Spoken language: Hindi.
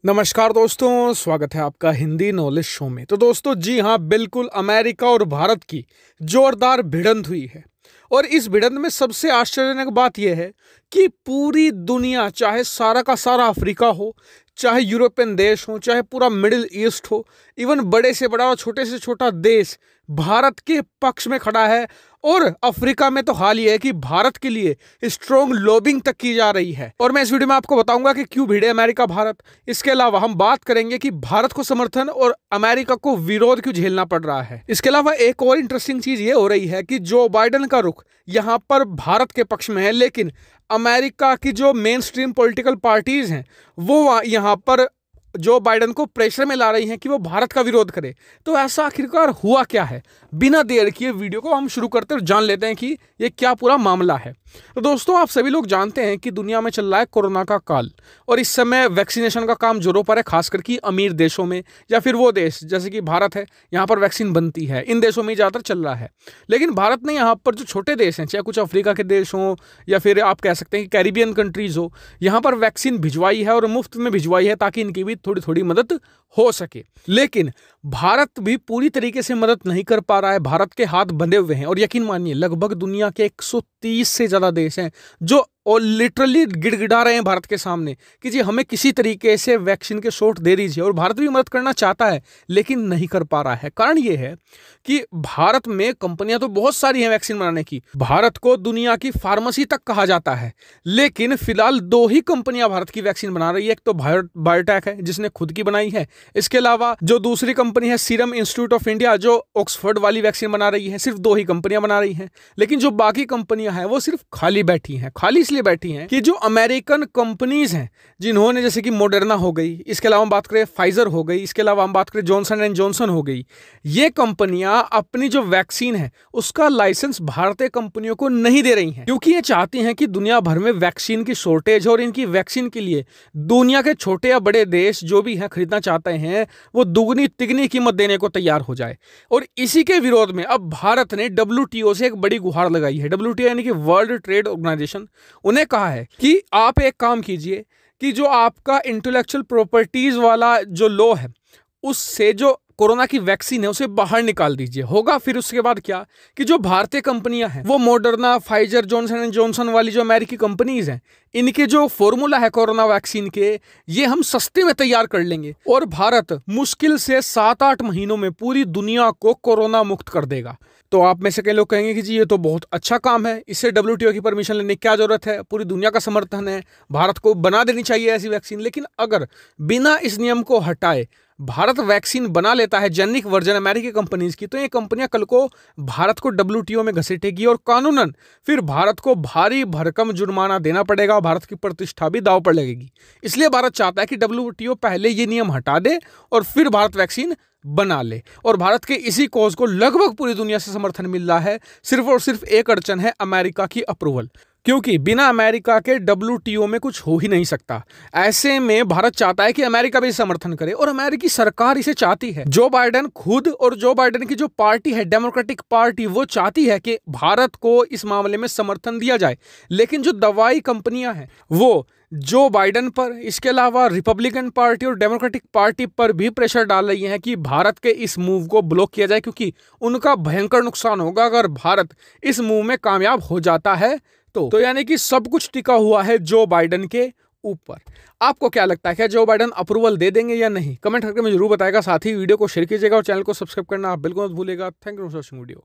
नमस्कार दोस्तों, स्वागत है आपका हिंदी नॉलेज शो में। तो दोस्तों जी हाँ, बिल्कुल अमेरिका और भारत की जोरदार भिड़ंत हुई है। और इस भिड़ंत में सबसे आश्चर्यजनक बात यह है कि पूरी दुनिया, चाहे सारा का सारा अफ्रीका हो, चाहे यूरोपियन देश हो, चाहे पूरा मिडिल ईस्ट हो, इवन बड़े से बड़ा और छोटे से छोटा देश भारत के पक्ष में खड़ा है। और अफ्रीका में तो हाल ही है कि भारत के लिए स्ट्रॉन्ग लॉबिंग तक की जा रही है। और मैं इस वीडियो में आपको बताऊंगा कि क्यों भिड़े अमेरिका भारत। इसके अलावा हम बात करेंगे कि भारत को समर्थन और अमेरिका को विरोध क्यों झेलना पड़ रहा है। इसके अलावा एक और इंटरेस्टिंग चीज ये हो रही है कि जो बाइडेन का रुख यहां पर भारत के पक्ष में है, लेकिन अमेरिका की जो मेन स्ट्रीम पॉलिटिकल पार्टीज हैं वो यहां पर जो बाइडेन को प्रेशर में ला रही हैं कि वो भारत का विरोध करे। तो ऐसा आखिरकार हुआ क्या है? बिना देर किए वीडियो को हम शुरू करते और जान लेते हैं कि ये क्या पूरा मामला है। तो दोस्तों, आप सभी लोग जानते हैं कि दुनिया में चल रहा है कोरोना का काल, और इस समय वैक्सीनेशन का काम जोरों पर है, खासकर कि अमीर देशों में या फिर वो देश जैसे कि भारत है, यहाँ पर वैक्सीन बनती है, इन देशों में ज़्यादातर चल रहा है। लेकिन भारत ने यहाँ पर जो छोटे देश हैं, चाहे कुछ अफ्रीका के देश हों या फिर आप कह सकते हैं कि कैरिबियन कंट्रीज हो, यहाँ पर वैक्सीन भिजवाई है और मुफ्त में भिजवाई है ताकि इनकी भी थोड़ी थोड़ी मदद हो सके। लेकिन भारत भी पूरी तरीके से मदद नहीं कर पा रहा है। भारत के हाथ बंधे हुए हैं, और यकीन मानिए लगभग दुनिया के 130 से ज्यादा देश हैं जो और लिटरली गिड़गिड़ा रहे हैं भारत के सामने कि जी हमें किसी तरीके से वैक्सीन के शॉट दे दीजिए। और भारत भी मदद करना चाहता है लेकिन नहीं कर पा रहा है। कारण ये है कि भारत में कंपनियां तो बहुत सारी हैं वैक्सीन बनाने की, भारत को दुनिया की फार्मेसी तक कहा जाता है, लेकिन फिलहाल दो ही कंपनियां भारत की वैक्सीन बना रही है। एक तो बायोटेक है जिसने खुद की बनाई है, इसके अलावा जो दूसरी कंपनी है सीरम इंस्टीट्यूट ऑफ इंडिया जो ऑक्सफोर्ड वाली वैक्सीन बना रही है। सिर्फ दो ही कंपनियां बना रही हैं, लेकिन जो बाकी कंपनियां हैं वो सिर्फ खाली बैठी हैं। खाली इसलिए बैठी हैं कि जो अमेरिकन कंपनीज हैं जिन्होंने, जैसे कि मॉडर्ना हो गई, इसके अलावा हम बात करें फाइजर हो गई, इसके अलावा हम बात करें जॉनसन एंड जॉनसन हो गई, ये कंपनियां अपनी जो वैक्सीन है उसका लाइसेंस भारतीय कंपनियों को नहीं दे रही हैं, क्योंकि ये चाहती हैं कि दुनिया भर में वैक्सीन की शॉर्टेज है और इनकी वैक्सीन के लिए दुनिया के छोटे या बड़े देश जो भी हैं खरीदना चाहते हैं वो दुगनी तिगनी कीमत देने को तैयार हो जाए। और इसी के विरोध में अब भारत ने WTO से एक बड़ी गुहार लगाई है। WTO यानी कि वर्ल्ड ट्रेड ऑर्गेनाइजेशन, उन्हें कहा है कि आप एक काम कीजिए कि जो आपका इंटेलेक्चुअल प्रॉपर्टीज वाला जो लॉ है उससे जो कोरोना की वैक्सीन है उसे बाहर निकाल दीजिए। होगा फिर उसके बाद क्या कि जो भारतीय कंपनियां हैं वो Moderna, Pfizer, Johnson and Johnson वाली जो अमेरिकी कंपनीज हैं, इनके जो फॉर्मूला है कोरोना वैक्सीन के, ये हम सस्ते में तैयार कर लेंगे और भारत मुश्किल से 7-8 महीनों में पूरी दुनिया को कोरोना मुक्त कर देगा। तो आप में से कई लोग कहेंगे कि जी ये तो बहुत अच्छा काम है, इससे WTO की परमिशन लेने की क्या जरूरत है, पूरी दुनिया का समर्थन है, भारत को बना देनी चाहिए ऐसी वैक्सीन। लेकिन अगर बिना इस नियम को हटाए भारत वैक्सीन बना लेता है जेनेरिक वर्जन अमेरिकी कंपनीज की, तो ये कंपनियां कल को भारत को WTO में घसीटेगी और कानूनन फिर भारत को भारी भरकम जुर्माना देना पड़ेगा, भारत की प्रतिष्ठा भी दांव पर लगेगी। इसलिए भारत चाहता है कि WTO पहले ये नियम हटा दे और फिर भारत वैक्सीन बना ले। और भारत के इसी कॉज को लगभग पूरी दुनिया से समर्थन मिल रहा है। सिर्फ और सिर्फ एक अड़चन है, अमेरिका की अप्रूवल, क्योंकि बिना अमेरिका के WTO में कुछ हो ही नहीं सकता। ऐसे में भारत चाहता है कि अमेरिका भी समर्थन करे और अमेरिकी सरकार इसे चाहती है। जो बाइडेन खुद और जो बाइडेन की जो पार्टी है डेमोक्रेटिक पार्टी, वो चाहती है कि भारत को इस मामले में समर्थन दिया जाए। लेकिन जो दवाई कंपनियां हैं वो जो बाइडेन पर, इसके अलावा रिपब्लिकन पार्टी और डेमोक्रेटिक पार्टी पर भी प्रेशर डाल रही हैं कि भारत के इस मूव को ब्लॉक किया जाए, क्योंकि उनका भयंकर नुकसान होगा अगर भारत इस मूव में कामयाब हो जाता है। तो यानी कि सब कुछ टिका हुआ है जो बाइडेन के ऊपर। आपको क्या लगता है, क्या जो बाइडेन अप्रूवल दे देंगे या नहीं? कमेंट करके मुझे जरूर बताएगा। साथ ही वीडियो को शेयर कीजिएगा और चैनल को सब्सक्राइब करना आप बिल्कुल मत भूलिएगा। Thank you for watching video.